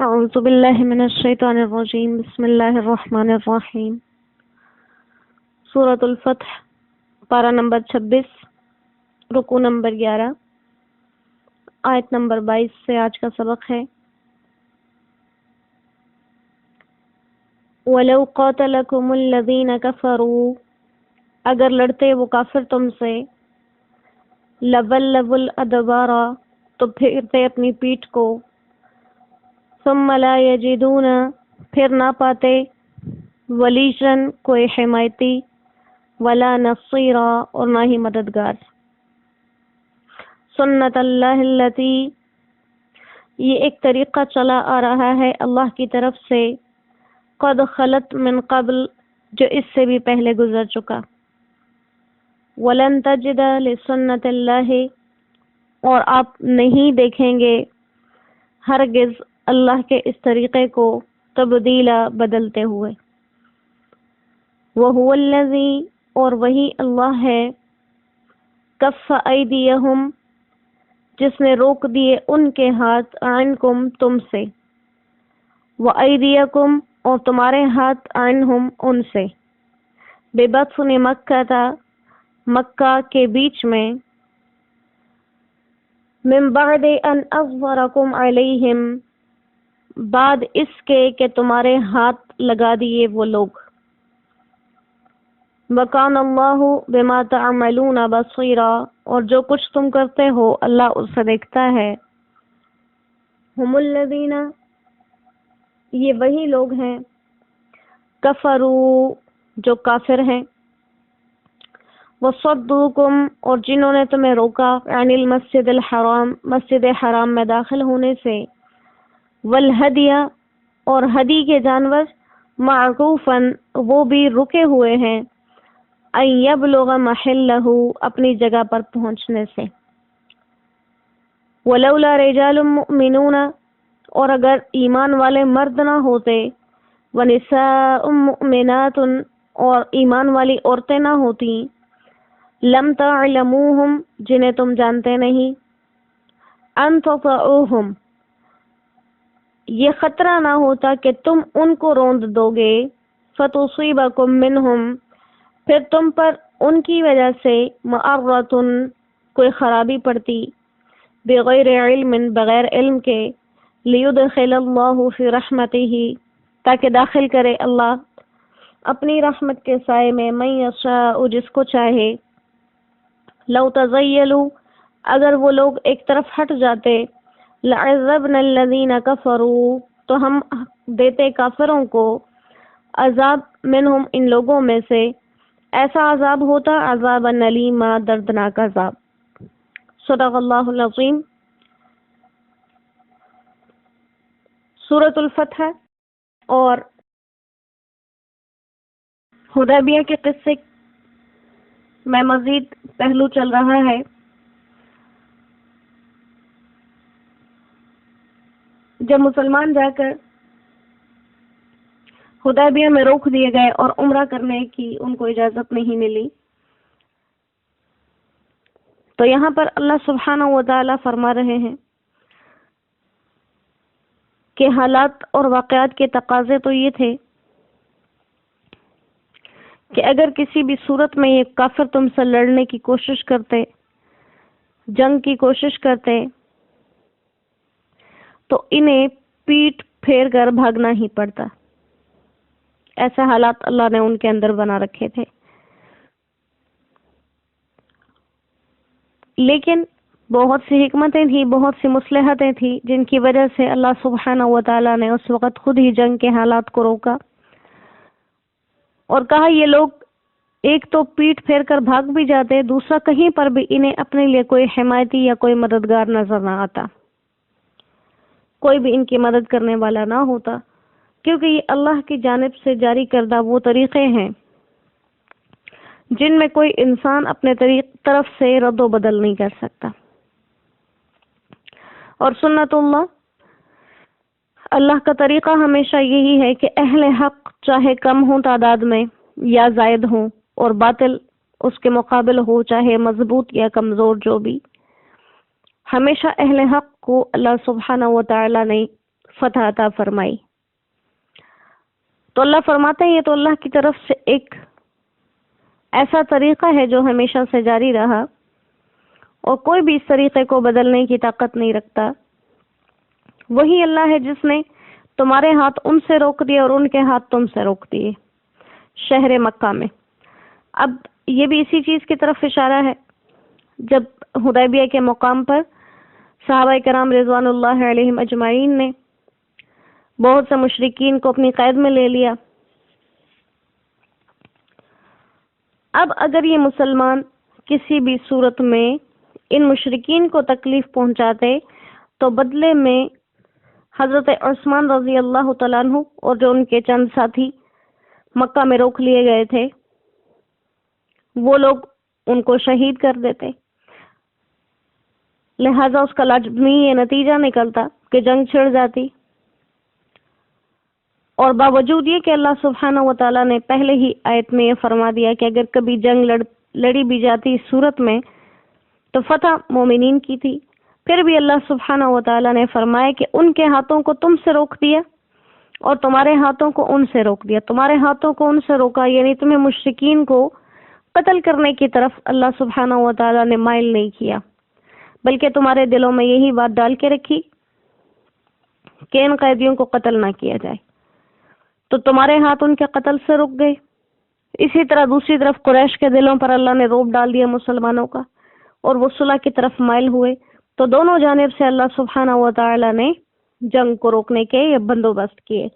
اعوذ باللہ من الشیطان الرجیم بسم اللہ الرحمن الرحیم سورۃ الفتح پارہ نمبر 26 رکوع نمبر 11 آیت نمبر 22 سے آج کا سبق ہے۔ وَلَوْ قَاتَلَكُمُ الَّذِينَ كَفَرُوا اگر لڑتے وہ کافر تم سے، لَوَلَّوُا الْأَدْبَارَ تو پھرتے اپنی پیٹھ کو، ثم لا یجدون پھر نہ پاتے، ولیجن کوئی حمایتی، ولا نصیرا اور نہ ہی مددگار۔ سنت اللہ التی یہ ایک طریقہ چلا آ رہا ہے اللہ کی طرف سے، قد خلت من قبل جو اس سے بھی پہلے گزر چکا، ولن تجد لسنت اللہ اور آپ نہیں دیکھیں گے ہرگز اللہ کے اس طریقے کو تبدیلا بدلتے ہوئے۔ وَهُوَ الَّذِي اور وہی اللہ ہے، کف ایدیہم جس نے روک دیے ان کے ہاتھ، عنکم تم سے، وَأَيْدِيَكُمْ اور تمہارے ہاتھ، عنہم ان سے، بِبَطْنِ مکہ مکہ کے بیچ میں، من بعد ان اظفرکم علیہم بعد اس کے کہ تمہارے ہاتھ لگا دیے وہ لوگ، وَكَانَ اللَّهُ بِمَا تَعْمَلُونَ بَصِيرًا اور جو کچھ تم کرتے ہو اللہ اس سے دیکھتا ہے۔ ہم الذین یہ وہی لوگ ہیں، کفروا جو کافر ہیں، وصدوکم اور جنہوں نے تمہیں روکا، عن المسجد الحرام مسجد حرام میں داخل ہونے سے، والہدی اور ہدی کے جانور، معکوفاً وہ بھی رکے ہوئے ہیں، ان یبلغ محلہ اپنی جگہ پر پہنچنے سے، ولولا رجال مؤمنون اور اگر ایمان والے مرد نہ ہوتے، ونساء مؤمنات اور ایمان والی عورتیں نہ ہوتی، لم تعلموہم جنہیں تم جانتے نہیں، ان تطعوہم یہ خطرہ نہ ہوتا کہ تم ان کو روند دو گے، فتصیبکم منہم پھر تم پر ان کی وجہ سے، معرۃ کوئی خرابی پڑتی، بغیر علم بغیر علم کے، لیدخل اللہ فی رحمتہ تاکہ داخل کرے اللہ اپنی رحمت کے سائے میں، من یشاء جس کو چاہے۔ لو تزیلوا اگر وہ لوگ ایک طرف ہٹ جاتے، لعذبنا الذین کفروا تو ہم دیتے کافروں کو، عذاب منہم ان لوگوں میں سے، ایسا عذاب ہوتا، عذاب الیما دردناک عذاب۔ صدق اللہ العظیم۔ سورۃ الفتح اور حدیبیہ کے قصے میں مزید پہلو چل رہا ہے۔ جب مسلمان جا کر حدیبیہ میں روک دیے گئے اور عمرہ کرنے کی ان کو اجازت نہیں ملی، تو یہاں پر اللہ سبحانہ و تعالی فرما رہے ہیں کہ حالات اور واقعات کے تقاضے تو یہ تھے کہ اگر کسی بھی صورت میں یہ کافر تم سے لڑنے کی کوشش کرتے، جنگ کی کوشش کرتے، تو انہیں پیٹ پھیر کر بھاگنا ہی پڑتا۔ ایسے حالات اللہ نے ان کے اندر بنا رکھے تھے، لیکن بہت سی حکمتیں تھیں، بہت سی مصلحتیں تھیں جن کی وجہ سے اللہ سبحانہ و تعالیٰ نے اس وقت خود ہی جنگ کے حالات کو روکا اور کہا یہ لوگ ایک تو پیٹ پھیر کر بھاگ بھی جاتے، دوسرا کہیں پر بھی انہیں اپنے لیے کوئی حمایتی یا کوئی مددگار نظر نہ آتا، کوئی بھی ان کی مدد کرنے والا نہ ہوتا، کیونکہ یہ اللہ کی جانب سے جاری کردہ وہ طریقے ہیں جن میں کوئی انسان اپنے طرف سے رد و بدل نہیں کر سکتا۔ اور سنت اللہ کا طریقہ ہمیشہ یہی ہے کہ اہل حق چاہے کم ہوں تعداد میں یا زائد ہوں، اور باطل اس کے مقابل ہو چاہے مضبوط یا کمزور، جو بھی، ہمیشہ اہل حق کو اللہ سبحانہ و تعالی نے فتح عطا فرمائی۔ تو اللہ فرماتے ہیں یہ تو اللہ کی طرف سے ایک ایسا طریقہ ہے جو ہمیشہ سے جاری رہا اور کوئی بھی اس طریقے کو بدلنے کی طاقت نہیں رکھتا۔ وہی اللہ ہے جس نے تمہارے ہاتھ ان سے روک دیے اور ان کے ہاتھ تم سے روک دیے شہر مکہ میں۔ اب یہ بھی اسی چیز کی طرف اشارہ ہے، جب حدیبیہ کے مقام پر صحابہ کرام رضوان اللہ علیہم اجمعین نے بہت سے مشرکین کو اپنی قید میں لے لیا۔ اب اگر یہ مسلمان کسی بھی صورت میں ان مشرکین کو تکلیف پہنچاتے تو بدلے میں حضرت عثمان رضی اللہ تعالیٰ عنہ اور جو ان کے چند ساتھی مکہ میں روک لیے گئے تھے وہ لوگ ان کو شہید کر دیتے۔ لہذا اس کا لازمی یہ نتیجہ نکلتا کہ جنگ چھڑ جاتی، اور باوجود یہ کہ اللہ سبحانہ و تعالیٰ نے پہلے ہی آیت میں یہ فرما دیا کہ اگر کبھی جنگ لڑی بھی جاتی اس صورت میں تو فتح مومنین کی تھی، پھر بھی اللہ سبحانہ و تعالیٰ نے فرمایا کہ ان کے ہاتھوں کو تم سے روک دیا اور تمہارے ہاتھوں کو ان سے روک دیا۔ تمہارے ہاتھوں کو ان سے روکا یعنی تمہیں مشرکین کو قتل کرنے کی طرف اللہ سبحانہ و تعالیٰ نے مائل نہیں کیا، بلکہ تمہارے دلوں میں یہی بات ڈال کے رکھی کہ ان قیدیوں کو قتل نہ کیا جائے، تو تمہارے ہاتھ ان کے قتل سے رک گئے۔ اسی طرح دوسری طرف قریش کے دلوں پر اللہ نے روب ڈال دیا مسلمانوں کا، اور وہ صلح کی طرف مائل ہوئے، تو دونوں جانب سے اللہ سبحانہ و تعالی نے جنگ کو روکنے کے یہ بندوبست کیے،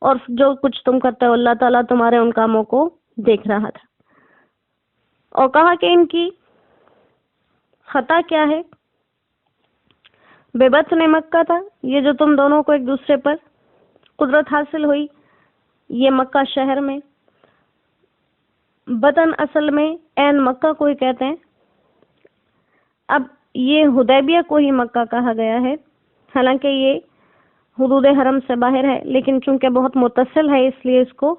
اور جو کچھ تم کرتے ہو اللہ تعالیٰ تمہارے ان کاموں کو دیکھ رہا تھا۔ اور کہا کہ ان کی خطا کیا ہے؟ بے بطن مکہ تھا، یہ جو تم دونوں کو ایک دوسرے پر قدرت حاصل ہوئی یہ مکہ شہر میں، بطن اصل میں عین مکہ کو ہی کہتے ہیں۔ اب یہ حدیبیہ کو ہی مکہ کہا گیا ہے، حالانکہ یہ حدود حرم سے باہر ہے، لیکن چونکہ بہت متصل ہے اس لیے اس کو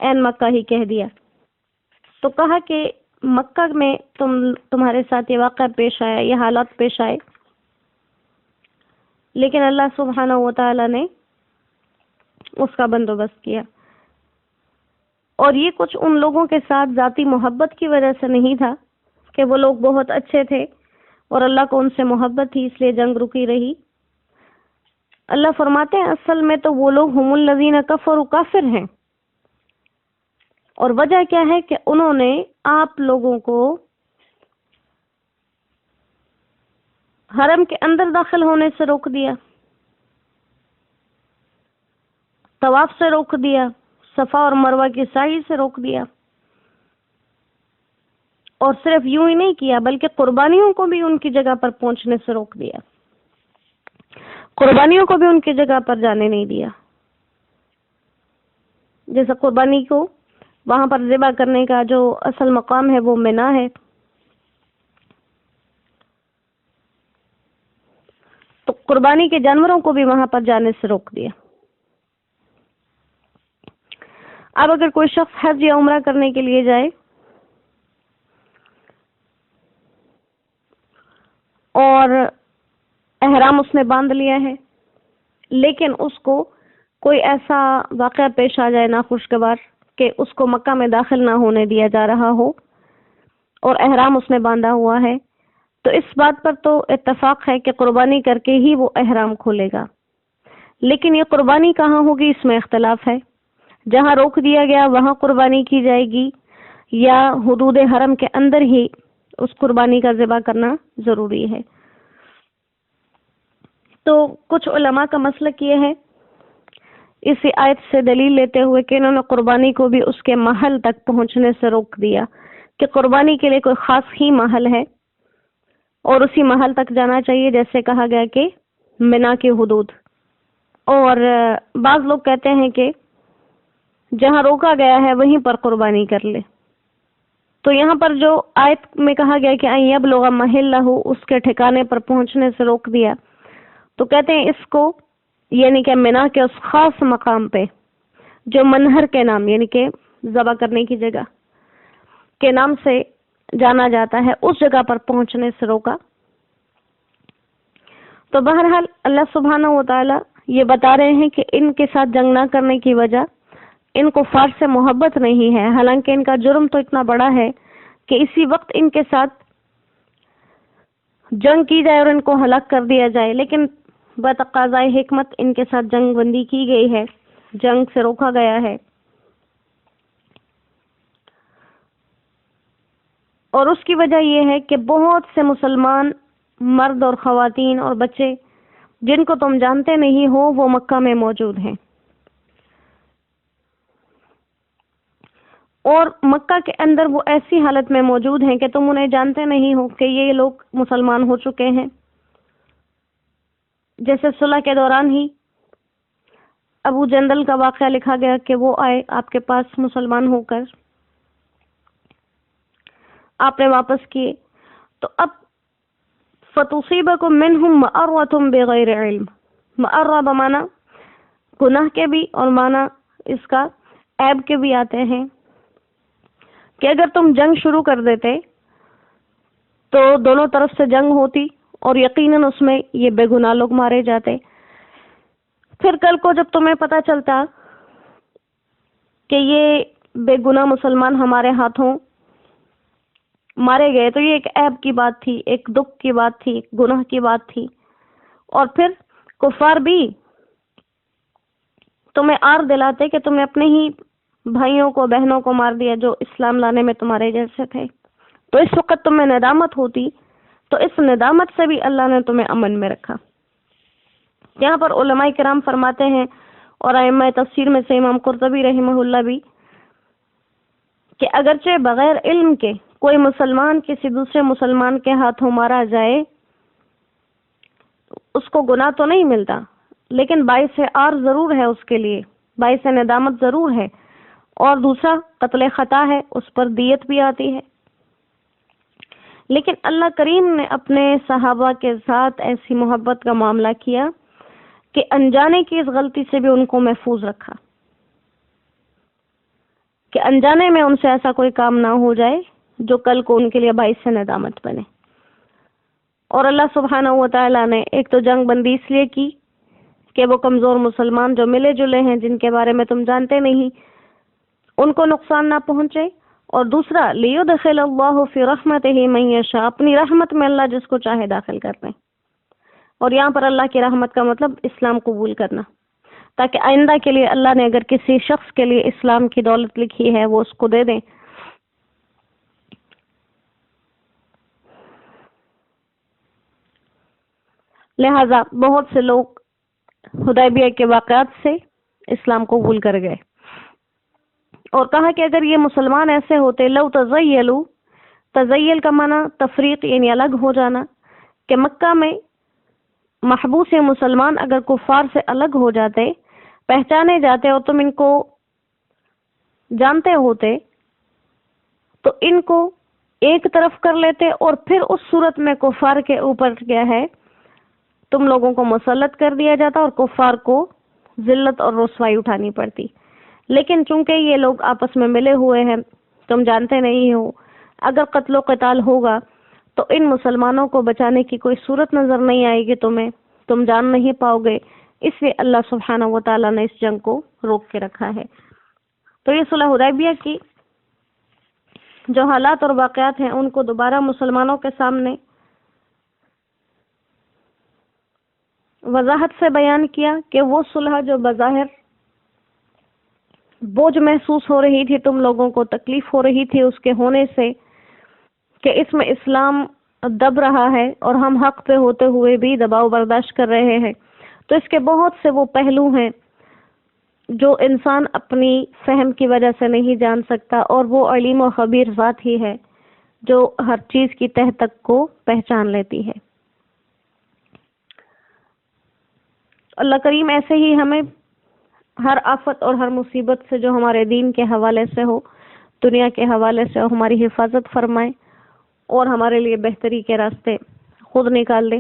عین مکہ ہی کہہ دیا۔ تو کہا کہ مکہ میں تمہارے ساتھ یہ واقعہ پیش آیا، یہ حالات پیش آئے، لیکن اللہ سبحانہ و تعالی نے اس کا بندوبست کیا، اور یہ کچھ ان لوگوں کے ساتھ ذاتی محبت کی وجہ سے نہیں تھا کہ وہ لوگ بہت اچھے تھے اور اللہ کو ان سے محبت تھی اس لیے جنگ رکی رہی۔ اللہ فرماتے ہیں اصل میں تو وہ لوگ ہم الذین کفروا کافر ہیں، اور وجہ کیا ہے کہ انہوں نے آپ لوگوں کو حرم کے اندر داخل ہونے سے روک دیا، طواف سے روک دیا، صفا اور مروہ کی سعی سے روک دیا، اور صرف یوں ہی نہیں کیا بلکہ قربانیوں کو بھی ان کی جگہ پر پہنچنے سے روک دیا، قربانیوں کو بھی ان کی جگہ پر جانے نہیں دیا۔ جیسے قربانی کو وہاں پر ذبح کرنے کا جو اصل مقام ہے وہ منا ہے، تو قربانی کے جانوروں کو بھی وہاں پر جانے سے روک دیا۔ اب اگر کوئی شخص حج یا عمرہ کرنے کے لیے جائے اور احرام اس نے باندھ لیا ہے، لیکن اس کو کوئی ایسا واقعہ پیش آ جائے ناخوشگوار کہ اس کو مکہ میں داخل نہ ہونے دیا جا رہا ہو اور احرام اس نے باندھا ہوا ہے، تو اس بات پر تو اتفاق ہے کہ قربانی کر کے ہی وہ احرام کھولے گا، لیکن یہ قربانی کہاں ہوگی اس میں اختلاف ہے۔ جہاں روک دیا گیا وہاں قربانی کی جائے گی یا حدود حرم کے اندر ہی اس قربانی کا ذبح کرنا ضروری ہے۔ تو کچھ علماء کا مسلک یہ ہے اسی آیت سے دلیل لیتے ہوئے کہ انہوں نے قربانی کو بھی اس کے محل تک پہنچنے سے روک دیا، کہ قربانی کے لیے کوئی خاص ہی محل ہے اور اسی محل تک جانا چاہیے، جیسے کہا گیا کہ منا کی حدود۔ اور بعض لوگ کہتے ہیں کہ جہاں روکا گیا ہے وہیں پر قربانی کر لے، تو یہاں پر جو آیت میں کہا گیا کہ ان یبلغ محلہ، اس کے ٹھکانے پر پہنچنے سے روک دیا، تو کہتے ہیں اس کو یعنی کہ منا کے اس خاص مقام پہ جو منہر کے نام یعنی کہ ذبح کرنے کی جگہ کے نام سے جانا جاتا ہے اس جگہ پر پہنچنے سے روکا۔ تو بہرحال اللہ سبحانہ و تعالی یہ بتا رہے ہیں کہ ان کے ساتھ جنگ نہ کرنے کی وجہ ان کفار سے محبت نہیں ہے، حالانکہ ان کا جرم تو اتنا بڑا ہے کہ اسی وقت ان کے ساتھ جنگ کی جائے اور ان کو ہلاک کر دیا جائے، لیکن بتقاضائے حکمت ان کے ساتھ جنگ بندی کی گئی ہے، جنگ سے روکا گیا ہے۔ اور اس کی وجہ یہ ہے کہ بہت سے مسلمان مرد اور خواتین اور بچے جن کو تم جانتے نہیں ہو وہ مکہ میں موجود ہیں، اور مکہ کے اندر وہ ایسی حالت میں موجود ہیں کہ تم انہیں جانتے نہیں ہو کہ یہ لوگ مسلمان ہو چکے ہیں۔ جیسے صلح کے دوران ہی ابو جندل کا واقعہ لکھا گیا کہ وہ آئے آپ کے پاس مسلمان ہو کر، آپ نے واپس کیے، تو اب فَتُصِيبَكُم مِّنْهُمْ مَأَرَّةٌ بِغَيْرِ عِلْمٍ، مَأَرَّہ بمانا گناہ کے بھی اور مانا اس کا عیب کے بھی آتے ہیں، کہ اگر تم جنگ شروع کر دیتے تو دونوں طرف سے جنگ ہوتی اور یقیناً اس میں یہ بے گناہ لوگ مارے جاتے۔ پھر کل کو جب تمہیں پتہ چلتا کہ یہ بے گناہ مسلمان ہمارے ہاتھوں مارے گئے تو یہ ایک عیب کی بات تھی، ایک دکھ کی بات تھی، ایک گناہ کی بات تھی، اور پھر کفار بھی تمہیں آر دلاتے کہ تم نے اپنے ہی بھائیوں کو بہنوں کو مار دیا جو اسلام لانے میں تمہارے جیسے تھے، تو اس وقت تمہیں ندامت ہوتی، تو اس ندامت سے بھی اللہ نے تمہیں امن میں رکھا۔ یہاں پر علماء کرام فرماتے ہیں اور ائمہ تفسیر میں سے امام قرطبی رحمہ اللہ بھی کہ اگرچہ بغیر علم کے کوئی مسلمان کسی دوسرے مسلمان کے ہاتھوں مارا جائے اس کو گناہ تو نہیں ملتا، لیکن باعث آر ضرور ہے، اس کے لیے باعث ندامت ضرور ہے، اور دوسرا قتل خطا ہے، اس پر دیت بھی آتی ہے۔ لیکن اللہ کریم نے اپنے صحابہ کے ساتھ ایسی محبت کا معاملہ کیا کہ انجانے کی اس غلطی سے بھی ان کو محفوظ رکھا، کہ انجانے میں ان سے ایسا کوئی کام نہ ہو جائے جو کل کو ان کے لیے باعث سے ندامت بنے۔ اور اللہ سبحانہ و تعالیٰ نے ایک تو جنگ بندی اس لیے کی کہ وہ کمزور مسلمان جو ملے جلے ہیں جن کے بارے میں تم جانتے نہیں ان کو نقصان نہ پہنچے، اور دوسرا لیدخل اللہ فی رحمتہ من یشاء، اپنی رحمت میں اللہ جس کو چاہے داخل کر دیں، اور یہاں پر اللہ کی رحمت کا مطلب اسلام قبول کرنا، تاکہ آئندہ کے لیے اللہ نے اگر کسی شخص کے لیے اسلام کی دولت لکھی ہے وہ اس کو دے دیں۔ لہذا بہت سے لوگ حدیبیہ کے واقعات سے اسلام قبول کر گئے، اور کہا کہ اگر یہ مسلمان ایسے ہوتے لو تزیلوا، تزیل کا معنی تفریق یعنی الگ ہو جانا، کہ مکہ میں محبوس مسلمان اگر کفار سے الگ ہو جاتے، پہچانے جاتے اور تم ان کو جانتے ہوتے تو ان کو ایک طرف کر لیتے، اور پھر اس صورت میں کفار کے اوپر کیا ہے تم لوگوں کو مسلط کر دیا جاتا اور کفار کو ذلت اور رسوائی اٹھانی پڑتی۔ لیکن چونکہ یہ لوگ آپس میں ملے ہوئے ہیں، تم جانتے نہیں ہو، اگر قتل و قتال ہوگا تو ان مسلمانوں کو بچانے کی کوئی صورت نظر نہیں آئے گی تمہیں، تم جان نہیں پاؤ گے، اس لیے اللہ سبحانہ و تعالیٰ نے اس جنگ کو روک کے رکھا ہے۔ تو یہ صلح حدیبیہ کی جو حالات اور واقعات ہیں ان کو دوبارہ مسلمانوں کے سامنے وضاحت سے بیان کیا کہ وہ صلح جو بظاہر بوجھ محسوس ہو رہی تھی، تم لوگوں کو تکلیف ہو رہی تھی اس کے ہونے سے کہ اس میں اسلام دب رہا ہے اور ہم حق پہ ہوتے ہوئے بھی دباؤ برداشت کر رہے ہیں، تو اس کے بہت سے وہ پہلو ہیں جو انسان اپنی فہم کی وجہ سے نہیں جان سکتا، اور وہ علیم و خبیر ذات ہی ہے جو ہر چیز کی تہ تک کو پہچان لیتی ہے۔ اللہ کریم ایسے ہی ہمیں ہر آفت اور ہر مصیبت سے جو ہمارے دین کے حوالے سے ہو، دنیا کے حوالے سے ہو، ہماری حفاظت فرمائے اور ہمارے لیے بہتری کے راستے خود نکال دے۔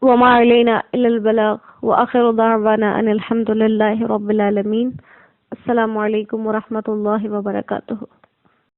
وما علینا الا البلاغ وآخر دعوانا ان الحمد للہ رب العالمین۔ السلام علیکم ورحمۃ اللہ وبرکاتہ۔